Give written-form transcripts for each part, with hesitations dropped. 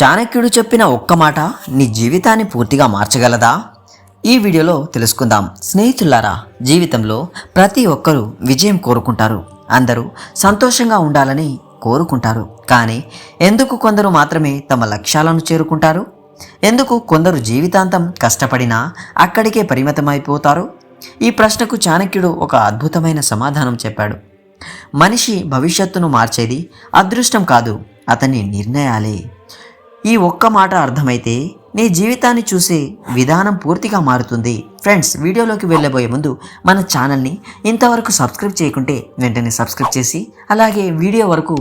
చాణక్యుడు చెప్పిన ఒక్క మాట నీ జీవితాన్ని పూర్తిగా మార్చగలదా? ఈ వీడియోలో తెలుసుకుందాం. స్నేహితులారా, జీవితంలో ప్రతి ఒక్కరూ విజయం కోరుకుంటారు. అందరూ సంతోషంగా ఉండాలని కోరుకుంటారు. కానీ ఎందుకు కొందరు మాత్రమే తమ లక్ష్యాలను చేరుకుంటారు? ఎందుకు కొందరు జీవితాంతం కష్టపడినా అక్కడికే పరిమితమైపోతారు? ఈ ప్రశ్నకు చాణక్యుడు ఒక అద్భుతమైన సమాధానం చెప్పాడు. మనిషి భవిష్యత్తును మార్చేది అదృష్టం కాదు, అతని నిర్ణయాలే. ఈ ఒక్క మాట అర్థమైతే నీ జీవితాన్ని చూసే విధానం పూర్తిగా మారుతుంది. ఫ్రెండ్స్, వీడియోలోకి వెళ్ళబోయే ముందు మన ఛానల్ని ఇంతవరకు సబ్స్క్రైబ్ చేయకుంటే వెంటనే సబ్స్క్రైబ్ చేసి అలాగే వీడియో వరకు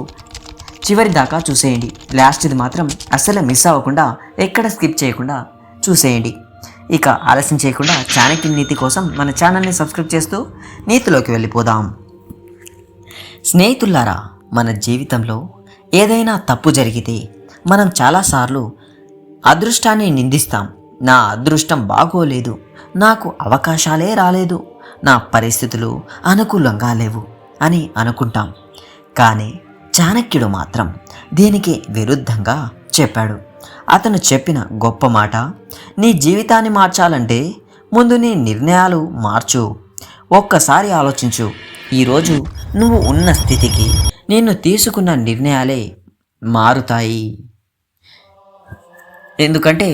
చివరి దాకా చూసేయండి. లాస్ట్ది మాత్రం అస్సలు మిస్ అవ్వకుండా ఎక్కడ స్కిప్ చేయకుండా చూసేయండి. ఇక ఆలస్యం చేయకుండా చాణక్య నీతి కోసం మన ఛానల్ని సబ్స్క్రైబ్ చేస్తూ నీతిలోకి వెళ్ళిపోదాం. స్నేహితులారా, మన జీవితంలో ఏదైనా తప్పు జరిగితే మనం చాలాసార్లు అదృష్టాన్ని నిందిస్తాం. నా అదృష్టం బాగోలేదు, నాకు అవకాశాలే రాలేదు, నా పరిస్థితులు అనుకూలంగా లేవు అని అనుకుంటాం. కానీ చాణక్యుడు మాత్రం దీనికి విరుద్ధంగా చెప్పాడు. అతను చెప్పిన గొప్ప మాట, నీ జీవితాన్ని మార్చాలంటే ముందు నీ నిర్ణయాలు మార్చు. ఒక్కసారి ఆలోచించు. ఈరోజు నువ్వు ఉన్న స్థితికి నిన్ను తీసుకున్న నిర్ణయాలే మారుతాయి. ఎందుకంటే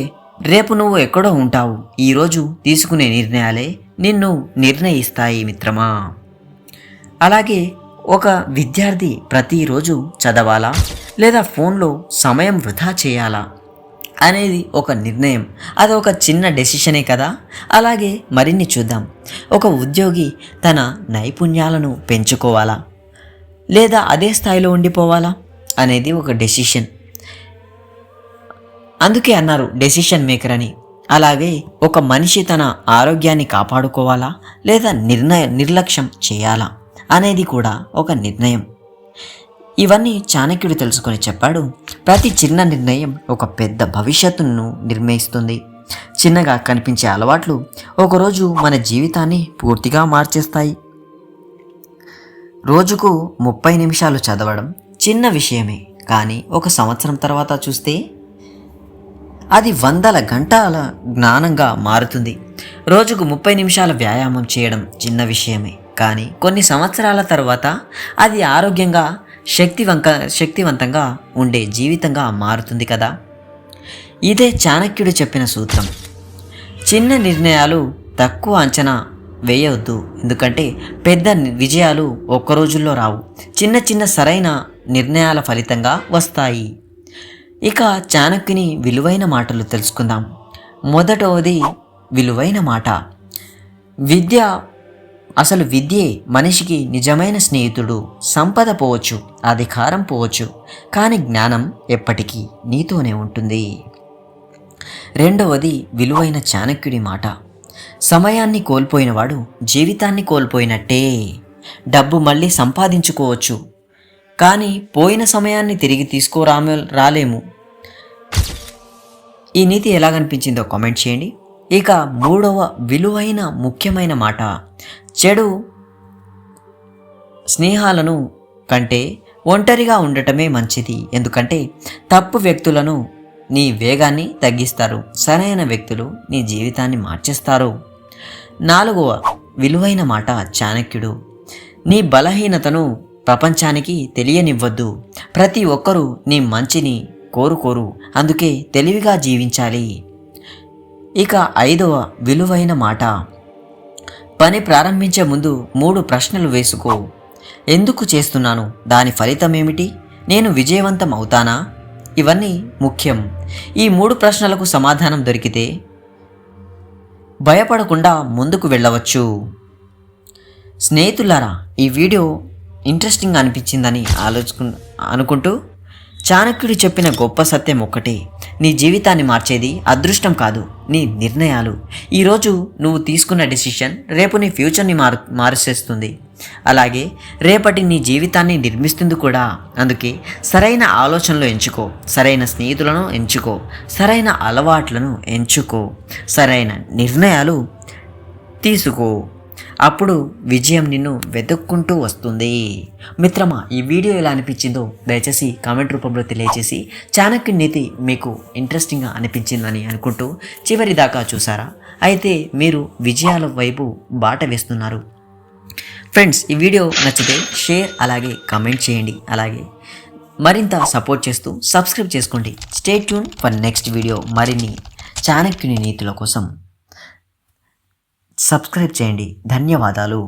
రేపు నువ్వు ఎక్కడో ఉంటావు. ఈరోజు తీసుకునే నిర్ణయాలే నిన్ను నిర్ణయిస్తాయి మిత్రమా. అలాగే ఒక విద్యార్థి ప్రతిరోజు చదవాలా లేదా ఫోన్లో సమయం వృధా చేయాలా అనేది ఒక నిర్ణయం. అది ఒక చిన్న డెసిషనే కదా. అలాగే మరిన్ని చూద్దాం. ఒక ఉద్యోగి తన నైపుణ్యాలను పెంచుకోవాలా లేదా అదే స్థాయిలో ఉండిపోవాలా అనేది ఒక డెసిషన్. అందుకే అన్నారు డెసిషన్ మేకర్ అని. అలాగే ఒక మనిషి తన ఆరోగ్యాన్ని కాపాడుకోవాలా లేదా నిర్లక్ష్యం చేయాలా అనేది కూడా ఒక నిర్ణయం. ఇవన్నీ చాణక్యుడు తెలుసుకొని చెప్పాడు. ప్రతి చిన్న నిర్ణయం ఒక పెద్ద భవిష్యత్తును నిర్ణయిస్తుంది. చిన్నగా కనిపించే అలవాట్లు ఒకరోజు మన జీవితాన్ని పూర్తిగా మార్చేస్తాయి. రోజుకు 30 నిమిషాలు చదవడం చిన్న విషయమే, కానీ ఒక సంవత్సరం తర్వాత చూస్తే అది 100 గంటల జ్ఞానంగా మారుతుంది. రోజుకు 30 నిమిషాల వ్యాయామం చేయడం చిన్న విషయమే, కానీ కొన్ని సంవత్సరాల తర్వాత అది ఆరోగ్యంగా శక్తివంతంగా ఉండే జీవితంగా మారుతుంది కదా. ఇదే చాణక్యుడు చెప్పిన సూత్రం. చిన్న నిర్ణయాలు తక్కువ అంచనా వేయవద్దు, ఎందుకంటే పెద్ద విజయాలు ఒక్క రోజుల్లో రావు. చిన్న చిన్న సరైన నిర్ణయాల ఫలితంగా వస్తాయి. ఇక చాణక్యుని విలువైన మాటలు తెలుసుకుందాం. మొదటవది విలువైన మాట. విద్యే మనిషికి నిజమైన స్నేహితుడు. సంపద పోవచ్చు, అధికారం పోవచ్చు, కానీ జ్ఞానం ఎప్పటికీ నీతోనే ఉంటుంది. రెండవది విలువైన చాణక్యుడి మాట. సమయాన్ని కోల్పోయినవాడు జీవితాన్ని కోల్పోయినట్టే. డబ్బు మళ్ళీ సంపాదించుకోవచ్చు, కానీ పోయిన సమయాన్ని తిరిగి రాలేము. ఈ నీతి ఎలాగనిపించిందో కామెంట్ చేయండి. ఇక మూడవ విలువైన ముఖ్యమైన మాట, చెడు స్నేహాలను కంటే ఒంటరిగా ఉండటమే మంచిది. ఎందుకంటే తప్పు వ్యక్తులను నీ వేగాన్ని తగ్గిస్తారు, సరైన వ్యక్తులు నీ జీవితాన్ని మార్చేస్తారు. నాలుగవ విలువైన మాట చాణక్యుడు, నీ బలహీనతను ప్రపంచానికి తెలియనివ్వద్దు. ప్రతి ఒక్కరూ నీ మంచిని కోరుకోరు, అందుకే తెలివిగా జీవించాలి. ఇక ఐదవ విలువైన మాట, పని ప్రారంభించే ముందు 3 ప్రశ్నలు వేసుకో. ఎందుకు చేస్తున్నాను? దాని ఫలితం ఏమిటి? నేను విజయవంతం అవుతానా? ఇవన్నీ ముఖ్యం. ఈ 3 ప్రశ్నలకు సమాధానం దొరికితే భయపడకుండా ముందుకు వెళ్ళవచ్చు. స్నేహితులారా, ఈ వీడియో ఇంట్రెస్టింగ్ అనిపించిందని అనుకుంటూ చాణక్యుడు చెప్పిన గొప్ప సత్యం ఒక్కటే, నీ జీవితాన్ని మార్చేది అదృష్టం కాదు, నీ నిర్ణయాలు. ఈరోజు నువ్వు తీసుకున్న డెసిషన్ రేపు నీ ఫ్యూచర్ని మారుసేస్తుంది. అలాగే రేపటి నీ జీవితాన్ని నిర్మిస్తుంది కూడా. అందుకే సరైన ఆలోచనలు ఎంచుకో, సరైన స్నేహితులను ఎంచుకో, సరైన అలవాట్లను ఎంచుకో, సరైన నిర్ణయాలు తీసుకో. అప్పుడు విజయం నిన్ను వెతుక్కుంటూ వస్తుంది. మిత్రమా, ఈ వీడియో ఎలా అనిపించిందో దయచేసి కామెంట్ రూపంలో తెలియజేసి, చాణక్యుని నీతి మీకు ఇంట్రెస్టింగ్గా అనిపించిందని అనుకుంటూ చివరి దాకా చూసారా? అయితే మీరు విజయాల వైపు బాట వేస్తున్నారు. ఫ్రెండ్స్, ఈ వీడియో నచ్చితే షేర్ అలాగే కామెంట్ చేయండి. అలాగే మరింత సపోర్ట్ చేస్తూ సబ్స్క్రైబ్ చేసుకోండి. Stay tune for next video. మరిన్ని చాణక్యుని నీతుల కోసం సబ్స్క్రైబ్ చేయండి. ధన్యవాదాలు.